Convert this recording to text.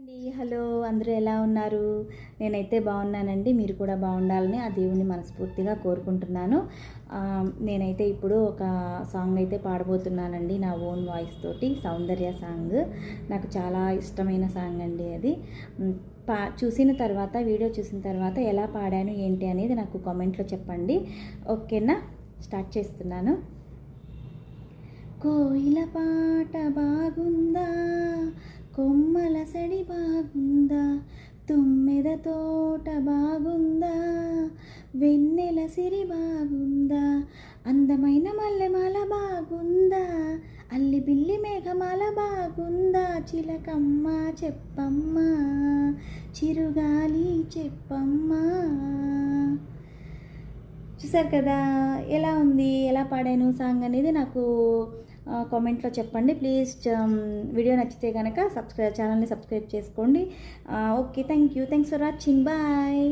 అండి. హలో, అందరూ ఎలా ఉన్నారు? నేనైతే బాగున్నానండి. మీరు కూడా బాగుండాలని ఆ దేవుణ్ణి మనస్ఫూర్తిగా కోరుకుంటున్నాను. నేనైతే ఇప్పుడు ఒక సాంగ్ అయితే పాడబోతున్నానండి, నా ఓన్ వాయిస్ తోటి. సౌందర్య సాంగ్ నాకు చాలా ఇష్టమైన సాంగ్ అండి అది. చూసిన తర్వాత, వీడియో చూసిన తర్వాత ఎలా పాడాను ఏంటి అనేది నాకు కామెంట్లో చెప్పండి. ఓకేనా? స్టార్ట్ చేస్తున్నాను. కోయిల పాట బాగుందా, కొమ్మల సడి బాగుందా, తుమ్మెద తోట బాగుందా, వెన్నెల సిరి బాగుందా, అందమైన మల్లెమాల బాగుందా, అల్లి బిల్లి మేఘమాల బాగుందా, చిలకమ్మ చెప్పమ్మా, చిరుగాలి చెప్పమ్మా. చూసారు కదా ఎలా ఉంది, ఎలా పాడాను సాంగ్ అనేది నాకు కామెంట్లో చెప్పండి ప్లీజ్. వీడియో నచ్చితే కనుక ఛానల్ని సబ్స్క్రైబ్ చేసుకోండి. Okay, thanks for watching. Bye.